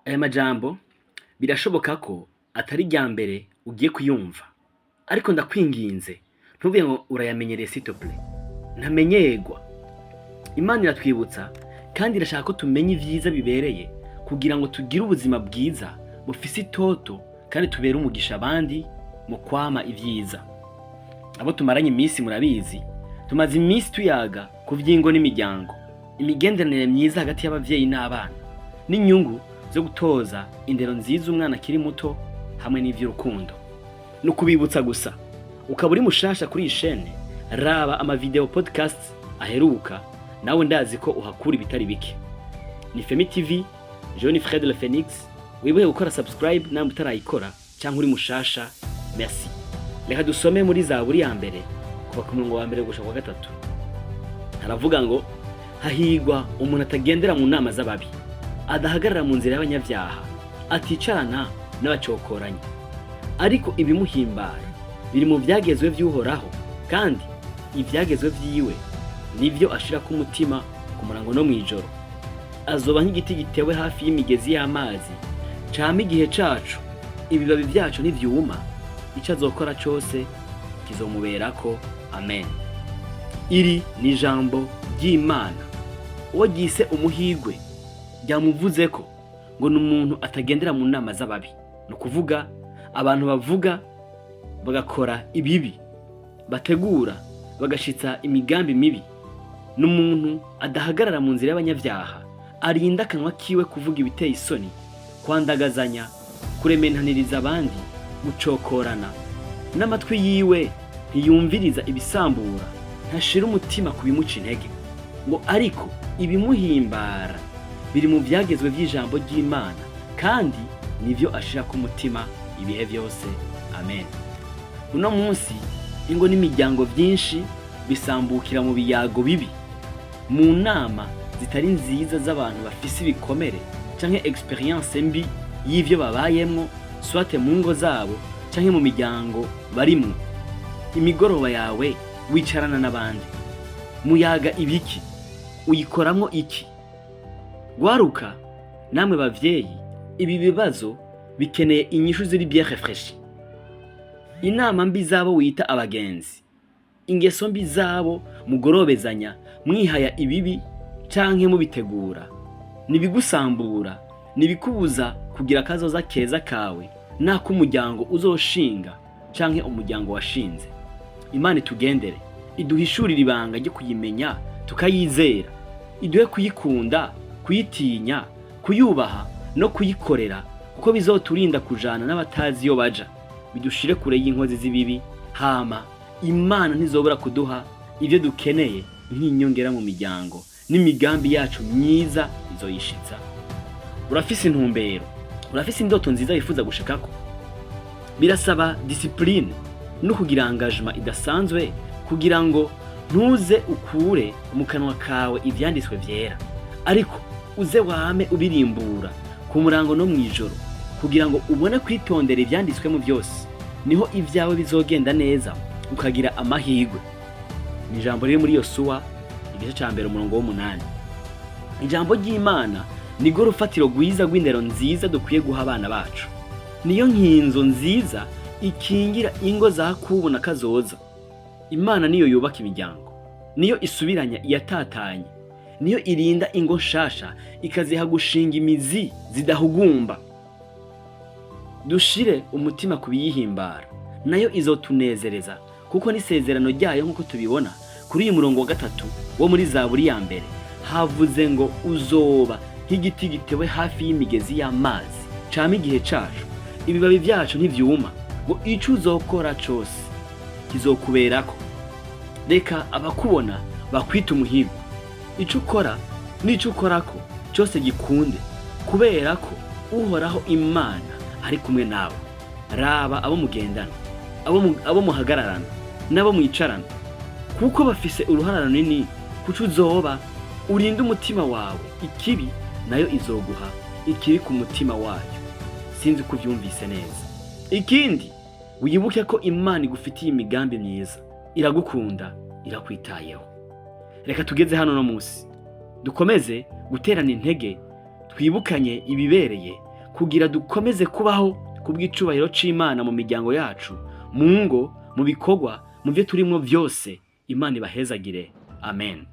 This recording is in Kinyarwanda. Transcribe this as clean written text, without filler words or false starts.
Aya majambo birashoboka ko atari irya mbere ugiye kuyumva, ariko ndakwinginze ntuvuge ngo urayamenyereye s'il te plaît. Ntamenyerwa. Imana iratwibutsa kandi irashaka ko tumenya ivyiza bibereye kugira ngo tugire ubuzima bwiza bufise itoto kandi tubere umugisha abandi mu kwama ivyiza. Abo tumaranye iminsi murabizi, tumaze iminsi tuyaga ku vy'ingo n'imiryango, imigenderanire myiza hagati y'abavyeyi n'abana, n'inyungu zo gutoza indero nziza umwana akiri muto hamwe n'ivy'urukundo. No kubibutsa gusa, ukaba uri mushasha kuri iyi chaîne, raba ama video podcast aheruka, nawe ndazi ko uhakura ibitari bike. Ni Femi TV, Jean Fred Le Phoenix, wibuke gukora subscribe namwe utarayikora cyangwa uri mushasha, merci. Reka dusome muri Zaburi ya mbere kuva ku murongo wa mbere gushika kwa gatatu. Haravuga ngo hahigwa umuntu atagendera mu nama z'ababi, adahagarara mu nzira y'abanyabyaha, aticarana n'abacokoranye. Ariko ibimuhimbara biri mu vyagezwe vy'Uhoraho, kandi ivyagezwe vyiwe nivyo ashira ku mutima ku murango no mwijoro. Azoba nk'igiti gitewe hafi y'imigezi y'amazi, cama igihe cacu, ibibabi vyacu ntivyuma, ico azokora cose kizomuberako. Amen. Iri ni ijambo ry'Imana. Uwo ryise umuhigwe ryamuvuze ko ngo n'umuntu atagendera mu nama z'ababi, no kuvuga abantu bavuga bagakora ibibi, bategura bagashitsa imigambi mibi. N'umuntu adahagarara mu nzira y'abanyabyaha, arinda akanwa kiwe kuvuga ibiteye isoni, kwandagazanya, kurementaniriza abandi, gucokorana. N'amatwi yiwe ntiyumviriza ibisambura, ntashira umutima ku bimuca intege. Ngo ariko ibimuhimbara biri mu vyagezwe vy'ijambo ry'Imana, kandi nivyo ashira ku mutima ibihe vyose. Amen. Uno munsi ingo n'imiryango vyinshi bisambukira mu biyago bibi, mu nama zitari nziza z'abantu bafise ibikomere canke experience mbi y'ivyo babayemwo, swate mu ngo zabo canke mu miryango barimwo. Imigoroba yawe wicarana n'abandi, muyaga ibiki? Uyikoramwo iki? Gwaruka namwe bavyeyi, ibi bibazo bikeneye inyishu ziri bien réfléchi. Inama mbi zabo wita abagenzi, ingeso mbi zabo mugorobezanya, mwihaya ibibi canke mubitegura, nibigusambura, nibikubuza kugira kazoza keza kawe nako umuryango uzoshinga canke umuryango washinze. Imana itugendere, iduhishurira ibanga ryo kuyimenya tukayizera, iduhe kuyikunda, kuyitinya, kuyubaha no kuyikorera, kuko bizoturinda kujana n'abatazi yo baja, bidushire kure y'inkozi z'ibibi. Hama Imana ntizobora kuduha ivyo dukeneye nk'inyongera mu miryango, n'imigambi yacu myiza izoyishitsa. Urafise intumbero, urafise indoto nziza wifuza gushikako, birasaba discipline no kugira engagement idasanzwe kugira ngo ntuze ukure mu kanwa kawe ivyanditswe vyera, ariko uze wame ubirimbura ku murango no mwijoro kugira ngo ubone kwitondera ivyanditswemo vyose. Niho ivyawe bizogenda neza, ukagira amahirwe. Ni ijambo riri muri Yosuwa igice ca mbere umurongo w'8. Ijambo ry'Imana nigo rufatiro rwiza rw'indero nziza dukwiye guha abana bacu. Niyo nkinzo nziza ikingira ingo za kubu na kazoza. Imana niyo yubaka imiryango, niyo isubiranya iyatatanye, niyo irinda ingo nshasha ikaziha gushinga imizi zidahugumba. Dushire umutima kubiyihimbara, nayo izotunezereza, kuko n'isezerano ryayo nk'uko tubibona kuri uyu murongo wa 3 wo muri Zaburi ya mbere. Havuze ngo uzoba nk'igiti gitewe hafi y'imigezi y'amazi, cama igihe cacu, ibibabi vyacu ntivyuma, ngo ico uzokora cose kizokuberako. Reka abakubona bakwita umuhigwe, ico ukora n'ico ukorako cyose gikunde, kubera ko Uhoraho Imana ari kumwe nawe. Raba abo mugendana, abo muhagararana, nabo mwicarana, kuko bafise uruhara runini kuco uzoba. Urinde umutima wawe ikibi, nayo izoguha ikiri ku mutima wayo. Sinzi ko uvyumvise neza. Ikindi wibuke ko Imana igufitiye imigambi myiza, iragukunda, irakwitayeho. Reka tugeze hano no munsi dukomeze guterana intege, twibukanye ibibereye kugira dukomeze kubaho kubw'icubahiro c'Imana mu miryango yacu, mu ngo, mu bikorwa, mu byo turimo byose. Imana ibahezagire. Amen.